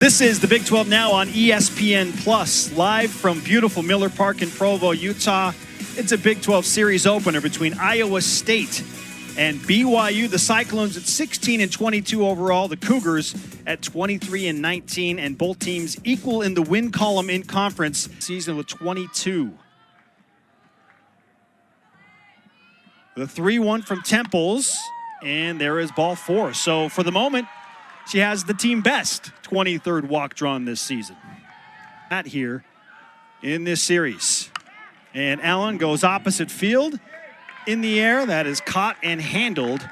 This is the Big 12 Now on ESPN Plus, live from beautiful Miller Park in Provo, Utah. It's a Big 12 series opener between Iowa State and BYU. The Cyclones at 16-22 overall, the Cougars at 23-19, and both teams equal in the win column in conference season with 22. The 3-1 from Temples, and there is ball four. So for the moment, she has the team best 23rd walk drawn this season. At here in this series. And Allen goes opposite field in the air. That is caught and handled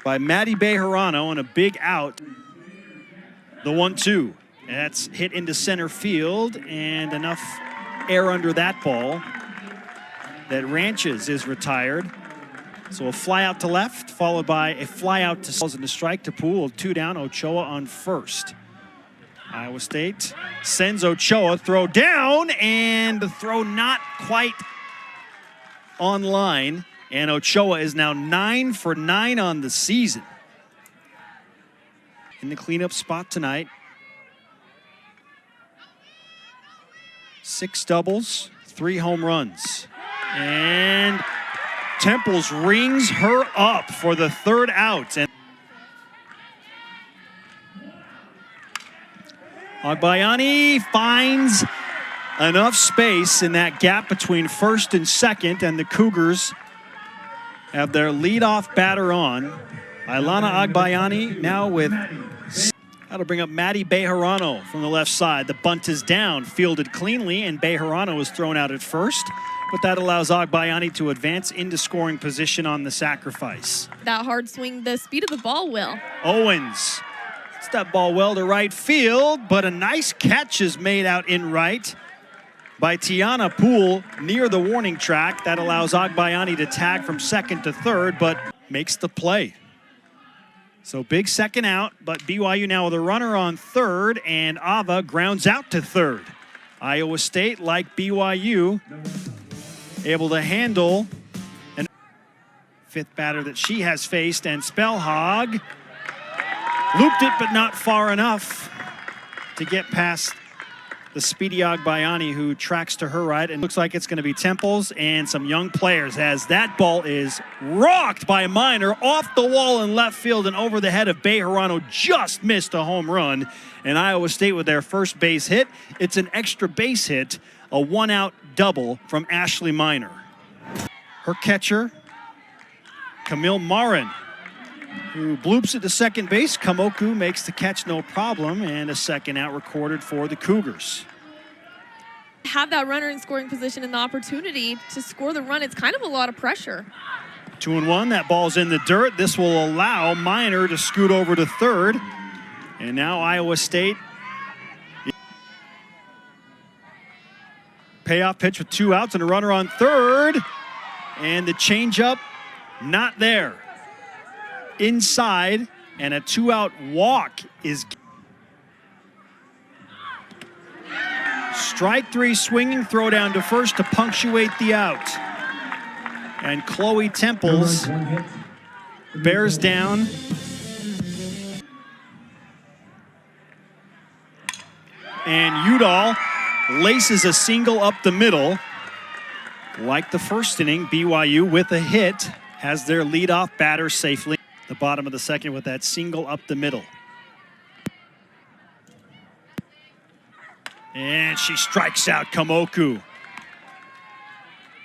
by Maddie Bejarano on a big out. The 1-2. That's hit into center field and enough air under that ball that Ranches is retired. So a fly out to left, followed by a fly out to and the strike to Poole. 2 down, Ochoa on first. Iowa State sends Ochoa, throw down, and the throw not quite on line. And Ochoa is now 9 for 9 on the season. In the cleanup spot tonight. 6 doubles, 3 home runs. And Temples rings her up for the 3rd out. And Agbayani finds enough space in that gap between first and second, and the Cougars have their leadoff batter on. Ilana Agbayani now with... That'll bring up Maddie Bejarano from the left side. The bunt is down, fielded cleanly, and Bejarano is thrown out at first. But that allows Agbayani to advance into scoring position on the sacrifice. That hard swing, the speed of the ball, Will. Owens hits that ball well to right field, but a nice catch is made out in right by Tiana Poole near the warning track. That allows Agbayani to tag from second to third, but makes the play. So big second out, but BYU now with a runner on third, and Ava grounds out to third. Iowa State, like BYU, able to handle an 5th batter that she has faced, and Spellhog looped it, but not far enough to get past the speedy Agbayani, who tracks to her right, and looks like it's going to be Temples and some young players, as that ball is rocked by Minor off the wall in left field and over the head of Bejarano. Just missed a home run, and Iowa State with their first base hit. It's an extra base hit, a 1-out double from Ashley Minor. Her catcher, Camille Marin, who bloops it to second base. Kamoku makes the catch no problem, and a 2nd out recorded for the Cougars. Have that runner in scoring position and the opportunity to score the run. It's kind of a lot of pressure. 2-1, that ball's in the dirt. This will allow Minor to scoot over to third. And now Iowa State. Payoff pitch with 2 outs and a runner on third. And the changeup, not there. Inside, and a 2-out walk is... Strike 3 swinging, throw down to first to punctuate the out. And Chloe Temples bears down. And Udall laces a single up the middle. Like the first inning, BYU with a hit has their leadoff batter safely. The bottom of the second with that single up the middle. And she strikes out Kamoku.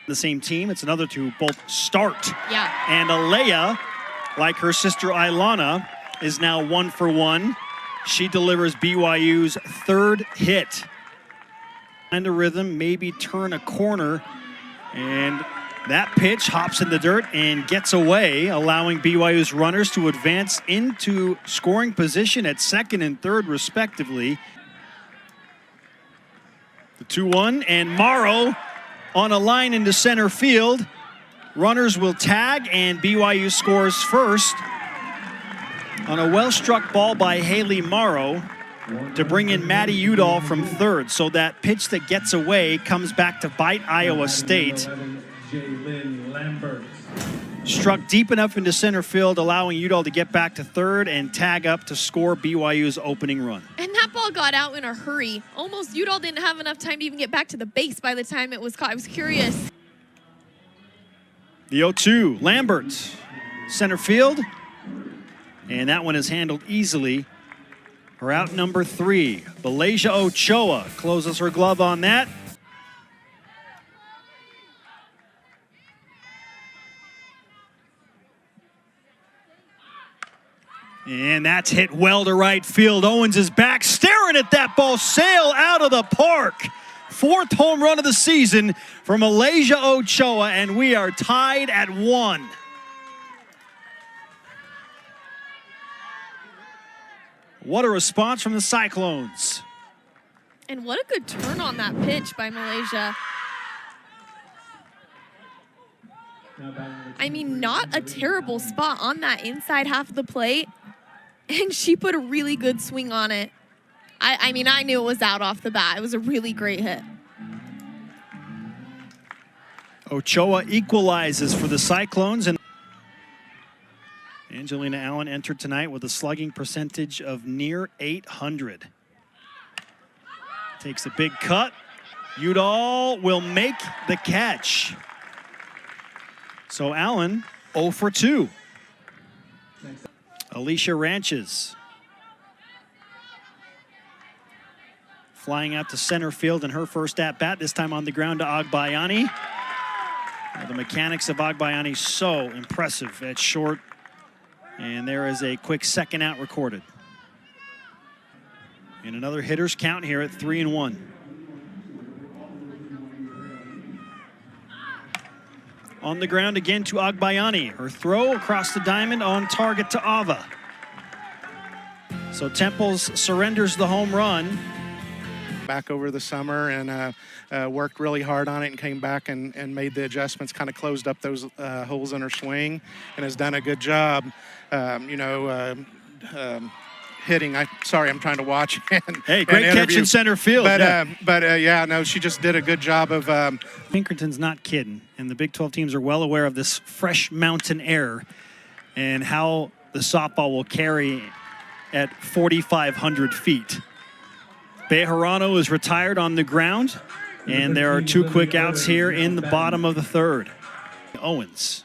The same team, it's another 2, both start. Yeah. And Alea, like her sister Ilana, is now 1 for 1. She delivers BYU's 3rd hit. Find a rhythm, maybe turn a corner, and that pitch hops in the dirt and gets away, allowing BYU's runners to advance into scoring position at second and third, respectively. The 2-1, and Morrow on a line into center field. Runners will tag, and BYU scores first on a well-struck ball by Haley Morrow to bring in Maddie Udall from third. So that pitch that gets away comes back to bite Iowa State. struck deep enough into center field, allowing Udall to get back to third and tag up to score BYU's opening run. And that ball got out in a hurry. Almost Udall didn't have enough time to even get back to the base by the time it was caught. I was curious. The 0-2, Lambert, center field. And that one is handled easily. Her out number 3, Malaysia Ochoa, closes her glove on that. And that's hit well to right field. Owens is back, staring at that ball sail out of the park. 4th home run of the season for Malaysia Ochoa, and we are tied at 1. What a response from the Cyclones. And what a good turn on that pitch by Malaysia. I mean, not a terrible spot on that inside half of the plate. And she put a really good swing on it. I mean, I knew it was out off the bat. It was a really great hit. Ochoa equalizes for the Cyclones. And Angelina Allen entered tonight with a slugging percentage of near 800. Takes a big cut. Udall will make the catch. So Allen 0 for 2. Alicia Ranches flying out to center field in her first at-bat, this time on the ground to Agbayani. The mechanics of Agbayani so impressive at short. And there is a quick second out recorded. And another hitter's count here at 3-1. On the ground again to Agbayani. Her throw across the diamond on target to Ava. So Temples surrenders the home run. Back over the summer and worked really hard on it and came back and made the adjustments, kind of closed up those holes in her swing and has done a good job, hitting. Sorry, I'm trying to watch. Hey, great catch in center field. But yeah, no, she just did a good job of. Pinkerton's not kidding, and the Big 12 teams are well aware of this fresh mountain air and how the softball will carry at 4,500 feet. Bejarano is retired on the ground, and there are 2 quick outs here in the bottom of the 3rd. Owens.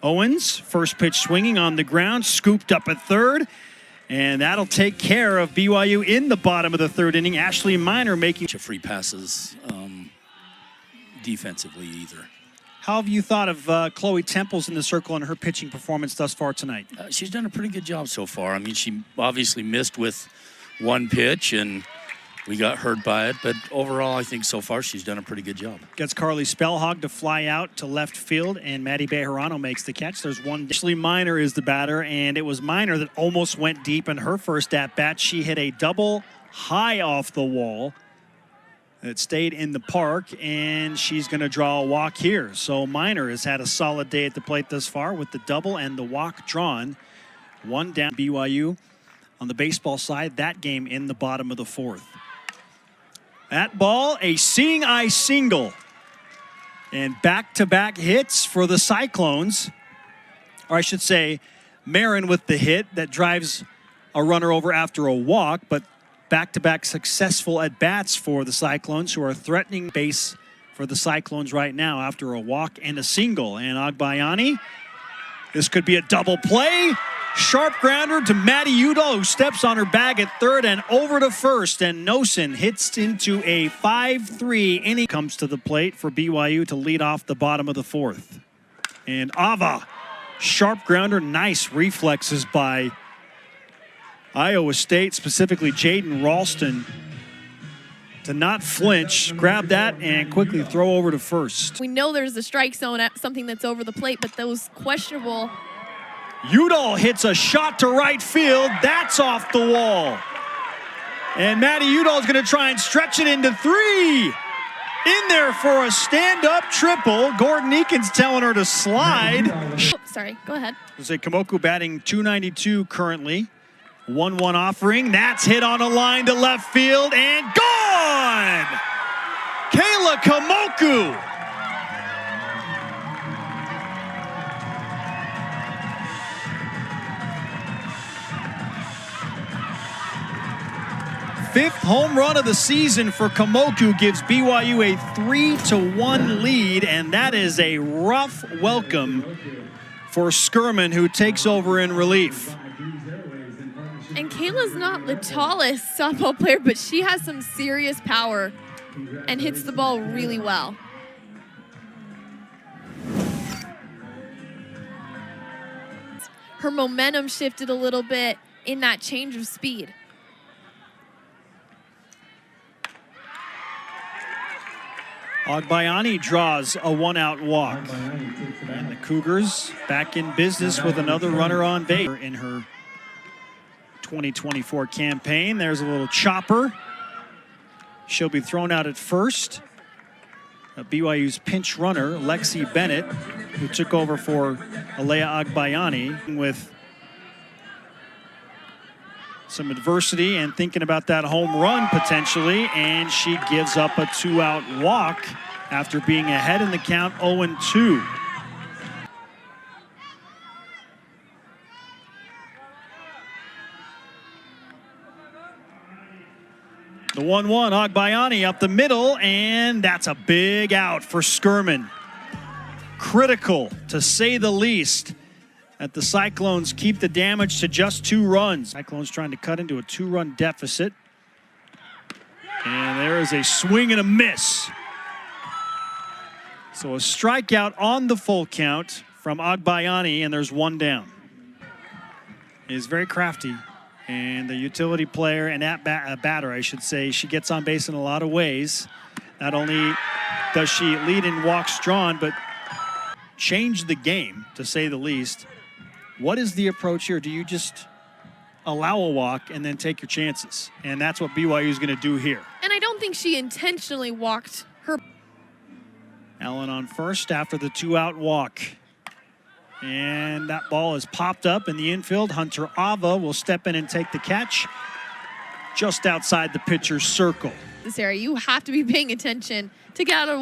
Owens, first pitch swinging on the ground, scooped up at 3rd, and that'll take care of BYU in the bottom of the 3rd inning. Ashley Miner making free passes defensively either. How have you thought of Chloe Temples in the circle and her pitching performance thus far tonight? She's done a pretty good job so far. I mean, she obviously missed with 1 pitch, and we got hurt by it. But overall, I think so far she's done a pretty good job. Gets Carly Spellhog to fly out to left field, and Maddie Bejarano makes the catch. There's one. Ashley Miner is the batter, and it was Miner that almost went deep in her first at-bat. She hit a double high off the wall. It stayed in the park, and she's going to draw a walk here. So Miner has had a solid day at the plate thus far with the double and the walk drawn. 1 down. BYU on the baseball side, that game in the bottom of the 4th. That ball, a seeing eye single. And back-to-back hits for the Cyclones. Or I should say, Marin with the hit that drives a runner over after a walk, but back-to-back successful at-bats for the Cyclones, who are threatening base for the Cyclones right now after a walk and a single. And Agbayani, this could be a double play. Sharp grounder to Maddie Udall, who steps on her bag at 3rd and over to 1st. And Nosen hits into a 5-3 inning. Comes to the plate for BYU to lead off the bottom of the 4th. And Ava, sharp grounder, nice reflexes by Iowa State, specifically Jaden Ralston, to not flinch, grab that, and quickly throw over to 1st. We know there's a strike zone at something that's over the plate, but those questionable. Udall hits a shot to right field. That's off the wall. And Maddie Udall is going to try and stretch it into 3. In there for a stand-up triple. Gordon Eakins telling her to slide. Oh, sorry, go ahead. Jose Kamoku batting .292 currently. 1-1 offering. That's hit on a line to left field and gone! Kayla Kamoku Fifth home run of the season for Kamoku gives BYU a 3-1 lead, and that is a rough welcome for Skirman, who takes over in relief. And Kayla's not the tallest softball player, but she has some serious power and hits the ball really well. Her momentum shifted a little bit in that change of speed. Agbayani draws a one-out walk. And the Cougars back in business with another runner on base in her 2024 campaign. There's a little chopper. She'll be thrown out at first. BYU's pinch runner, Lexi Bennett, who took over for Alea Agbayani with some adversity and thinking about that home run potentially, and she gives up a 2-out walk after being ahead in the count 0-2. The 1-1, Agbayani up the middle, and that's a big out for Skirman. Critical, to say the least, that the Cyclones keep the damage to just 2 runs. Cyclones trying to cut into a 2-run deficit. And there is a swing and a miss. So a strikeout on the full count from Agbayani, and there's 1 down. He is very crafty. And the utility player and batter, I should say, she gets on base in a lot of ways. Not only does she lead in walks drawn, but change the game, to say the least. What is the approach here? Do you just allow a walk and then take your chances? And that's what BYU is going to do here. And I don't think she intentionally walked her. Allen on first after the 2-out walk. And that ball is popped up in the infield. Hunter Ava will step in and take the catch just outside the pitcher's circle. This area, you have to be paying attention to get out of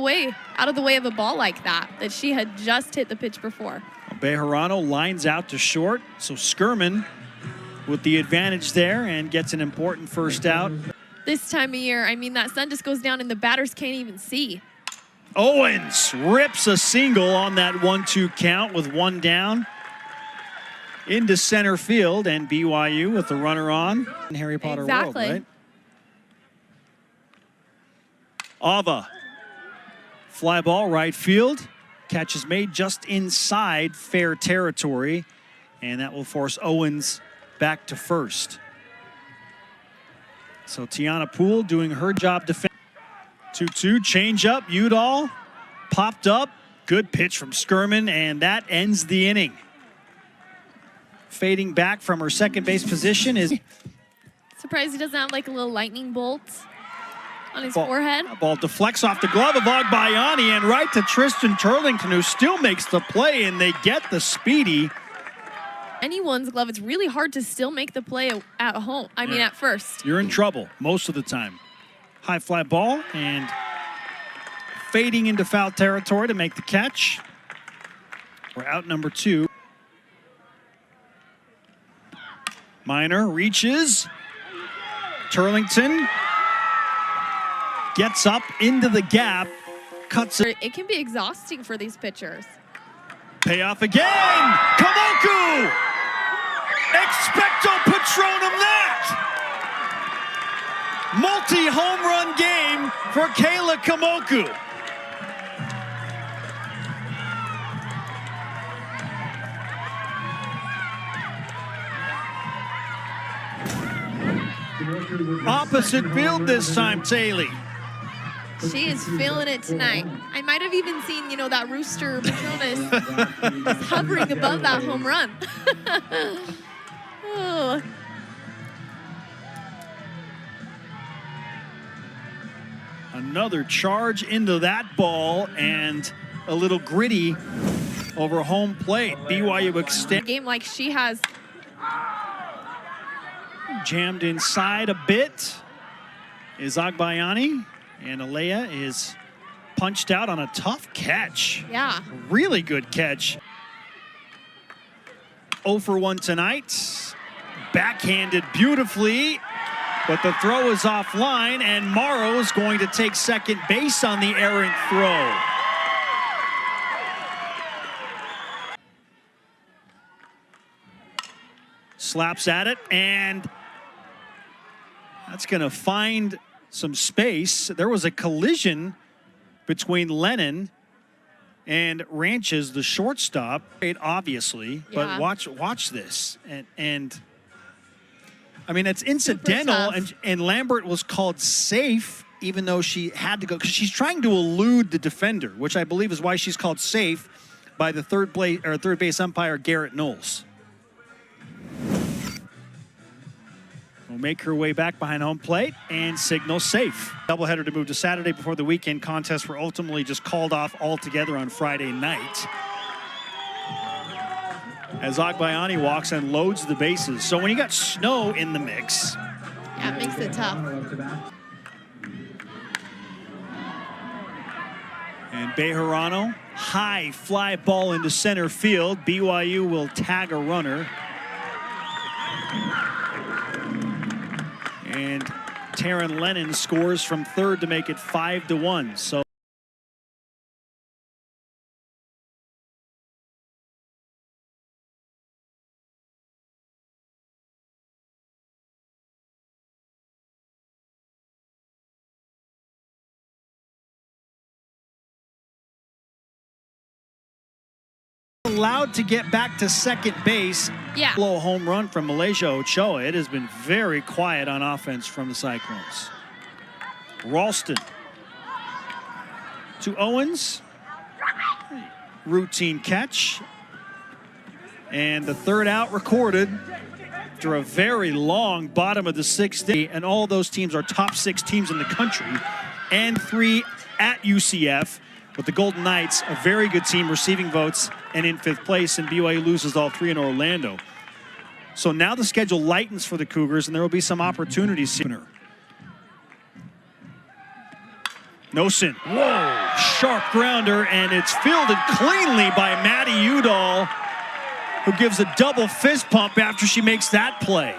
the way of a ball like that she had just hit the pitch before. Bejarano lines out to short, so Skirman with the advantage there and gets an important first out. This time of year, I mean, that sun just goes down and the batters can't even see. Owens rips a single on that 1-2 count with 1 down into center field, and BYU with the runner on in Harry Potter world, right? Ava, fly ball right field. Catch is made just inside fair territory, and that will force Owens back to first. So Tiana Poole doing her job defending. 2-2, change up, Udall popped up. Good pitch from Skirman, and that ends the inning. Fading back from her second base position is... Surprised he doesn't have like a little lightning bolt on his forehead. Ball deflects off the glove of Agbayani and right to Tristan Turlington, who still makes the play, and they get the speedy. Anyone's glove, it's really hard to still make the play at home. I mean, at first. You're in trouble most of the time. High fly ball and fading into foul territory to make the catch. We're out number 2. Minor reaches. Turlington gets up into the gap, cuts it. It can be exhausting for these pitchers. Payoff again! Kamoku! Expecto Patronum that! Multi-home run game for Kayla Kamoku. Opposite field this time, Taylor. She is feeling it tonight. I might have even seen, that rooster Patronus hovering above that home run. Oh. Another charge into that ball and a little gritty over home plate. BYU extend. Game like she has. Jammed inside a bit is Agbayani, and Alea is punched out on a tough catch. Yeah. Really good catch. 0 for 1 tonight. Backhanded beautifully. But the throw is offline, and Morrow's going to take second base on the errant throw. Slaps at it, and that's going to find some space. There was a collision between Lennon and Ranches, the shortstop, obviously. Yeah. But watch this, and I mean, it's incidental, and Lambert was called safe, even though she had to go, because she's trying to elude the defender, which I believe is why she's called safe by the third base umpire, Garrett Knowles. Will make her way back behind home plate and signal safe. Doubleheader to move to Saturday before the weekend contests were ultimately just called off altogether on Friday night, as Agbayani walks and loads the bases. So when you got snow in the mix, yeah, it makes it tough. And Bejarano, high fly ball into center field. BYU will tag a runner. And Taryn Lennon scores from third to make it 5-1. So allowed to get back to second base. Yeah. Low home run from Malaysia Ochoa. It has been very quiet on offense from the Cyclones. Ralston to Owens. Routine catch. And the third out recorded after a very long bottom of the sixth inning. And all those teams are top 6 teams in the country, and 3 at UCF. But the Golden Knights, a very good team, receiving votes and in 5th place, and BYU loses all 3 in Orlando. So now the schedule lightens for the Cougars, and there will be some opportunities sooner. Nosen, whoa, sharp grounder, and it's fielded cleanly by Maddie Udall, who gives a double fist pump after she makes that play.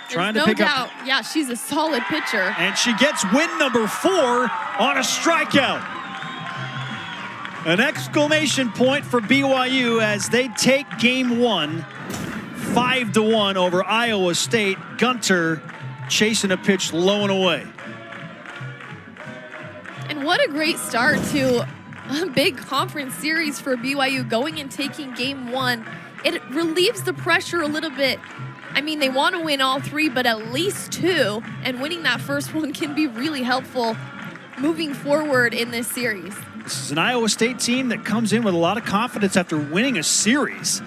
Trying to pick up. Yeah, she's a solid pitcher. And she gets win number 4 on a strikeout. An exclamation point for BYU as they take game 1, 5-1 over Iowa State. Gunter chasing a pitch low and away. And what a great start to a big conference series for BYU, going and taking game 1. It relieves the pressure a little bit. I mean, they want to win all 3, but at least 2, and winning that first one can be really helpful moving forward in this series. This is an Iowa State team that comes in with a lot of confidence after winning a series.